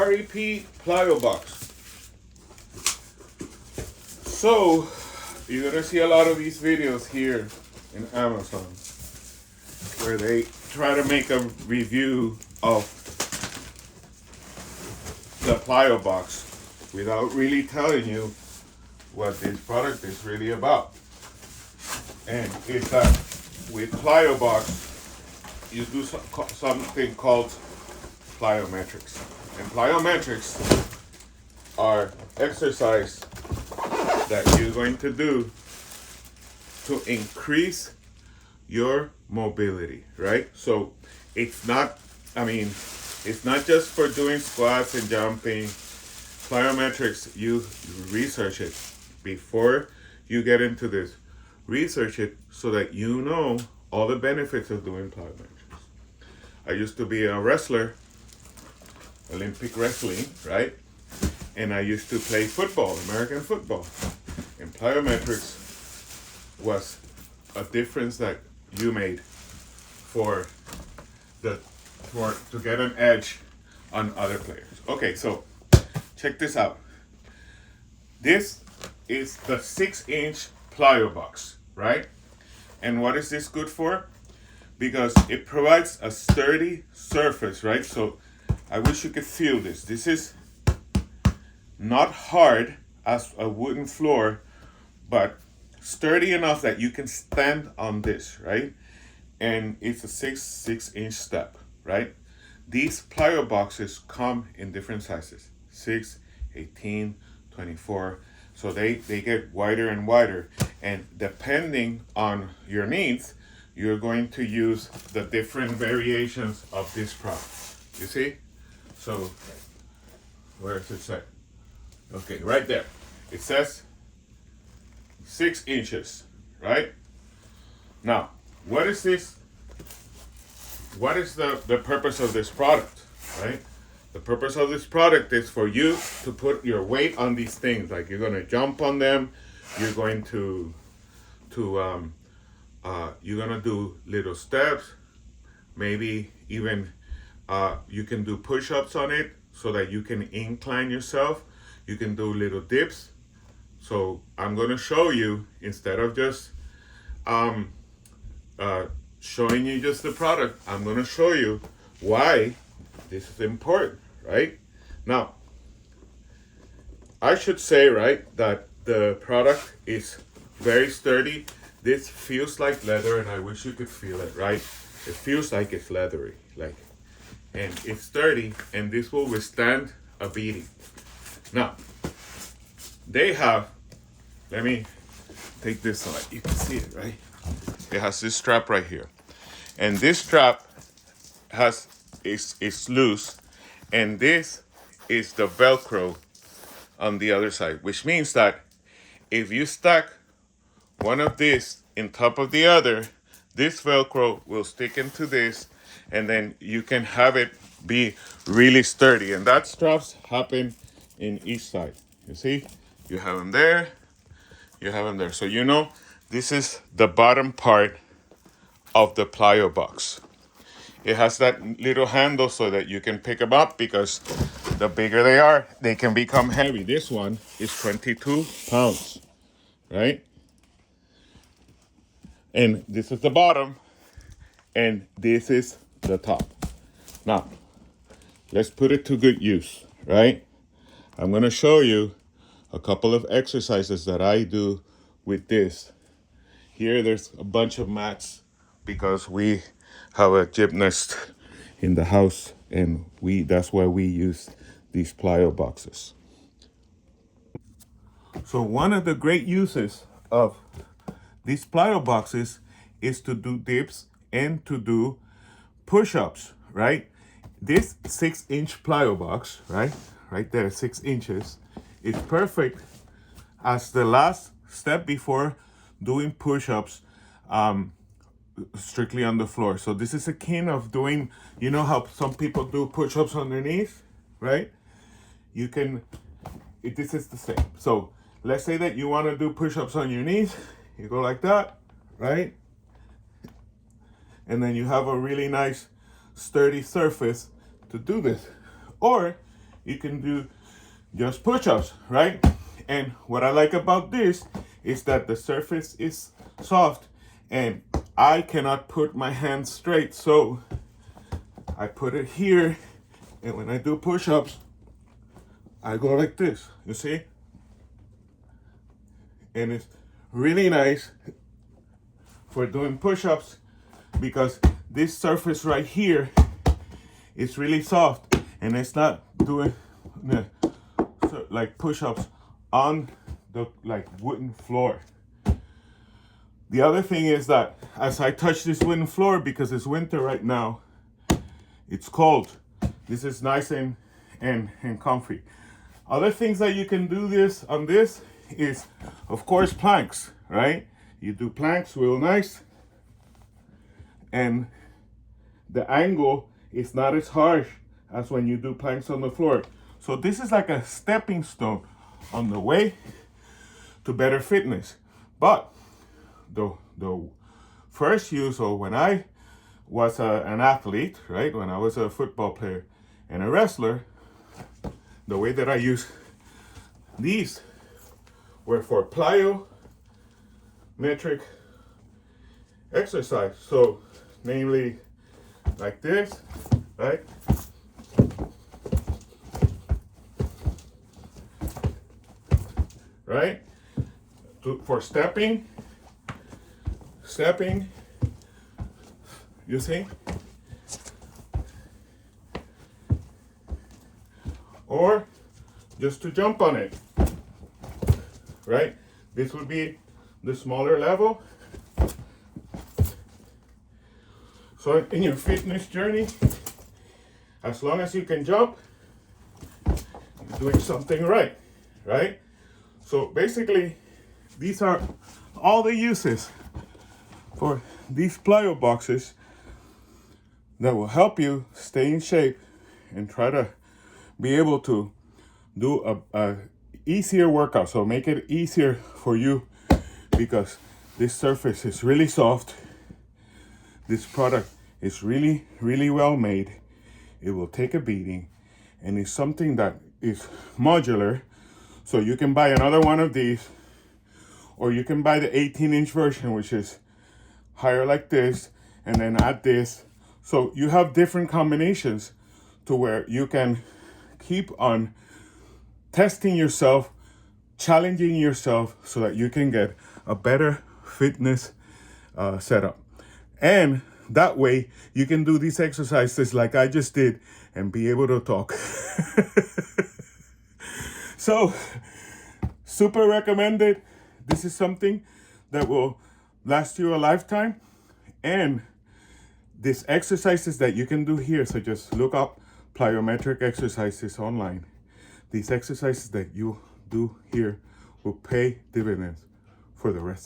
REP Plyo box. So you're gonna see a lot of these videos here in Amazon where they try to make a review of the Plyo box without really telling you what this product is really about. And it's that with Plyo box, you do something called plyometrics. And plyometrics are exercise that you're going to do to increase your mobility, right? So it's not, it's not just for doing squats and jumping. Plyometrics, you research it before you get into this. Research it so that you know all the benefits of doing plyometrics. I used to be a wrestler, Olympic wrestling, right? And I used to play football, American football. And plyometrics was a difference that you made to get an edge on other players. Okay, so check this out. This is the 6-inch Plyo box, right? And what is this good for? Because it provides a sturdy surface, right? So I wish you could feel this. This is not hard as a wooden floor, but sturdy enough that you can stand on this, right? And it's a 6-inch step, right? These Plyo boxes come in different sizes, 6, 18, 24. So they get wider and wider. And depending on your needs, you're going to use the different variations of this product. You see? So, where is it set? Okay, right there. It says 6 inches, right? Now, what is this? What is the purpose of this product, right? The purpose of this product is for you to put your weight on these things. Like you're gonna jump on them, you're going to you're gonna do little steps, maybe even you can do push-ups on it so that you can incline yourself. You can do little dips. So I'm gonna show you, instead of just showing you just the product, I'm gonna show you why this is important, right? Now, I should say, right, that the product is very sturdy. This feels like leather, and I wish you could feel it, right? It feels like it's leathery, and it's sturdy, and this will withstand a beating. Now, they have, let me take this so that you can see it, right? It has this strap right here. And this strap is loose, and this is the Velcro on the other side, which means that if you stack one of these in top of the other, this Velcro will stick into this, and then you can have it be really sturdy. And that straps happen in each side. You see? You have them there, you have them there. So you know, this is the bottom part of the Plyo box. It has that little handle so that you can pick them up, because the bigger they are, they can become heavy. This one is 22 pounds, right? And this is the bottom, and this is the top. Now, let's put it to good use, right? I'm gonna show you a couple of exercises that I do with this. Here, there's a bunch of mats because we have a gymnast in the house, and that's why we use these Plyo boxes. So one of the great uses of these Plyo boxes is to do dips and to do push-ups, right? This 6-inch Plyo box, right there, 6 inches, is perfect as the last step before doing push-ups strictly on the floor. So this is akin of doing, you know how some people do push-ups underneath, right? This is the same. So let's say that you want to do push-ups on your knees. You go like that, right? And then you have a really nice sturdy surface to do this. Or you can do just push-ups, right? And what I like about this is that the surface is soft and I cannot put my hands straight, so I put it here, and when I do push-ups, I go like this, you see? And it's really nice for doing push-ups because this surface right here is really soft and it's not doing like push-ups on the like wooden floor. The other thing is that as I touch this wooden floor, because it's winter right now, it's cold. This is nice and comfy. Other things that you can do this on this is, of course, planks, right? You do planks real nice, and the angle is not as harsh as when you do planks on the floor. So this is like a stepping stone on the way to better fitness. But the first use, or when I was an athlete, right? When I was a football player and a wrestler, the way that I use these were for plyometric exercise. So, namely, like this, right? Right? For stepping, you see? Or just to jump on it, right? This would be the smaller level. So in your fitness journey, as long as you can jump, you're doing something right, right? So basically, these are all the uses for these plyo boxes that will help you stay in shape and try to be able to do a easier workout. So make it easier for you because this surface is really soft. This product is really, really well made. It will take a beating, and it's something that is modular. So you can buy another one of these, or you can buy the 18-inch version, which is higher like this, and then add this. So you have different combinations to where you can keep on testing yourself, challenging yourself so that you can get a better fitness setup. And that way you can do these exercises like I just did and be able to talk. So, super recommended. This is something that will last you a lifetime. And these exercises that you can do here, so just look up plyometric exercises online. These exercises that you do here will pay dividends for the rest of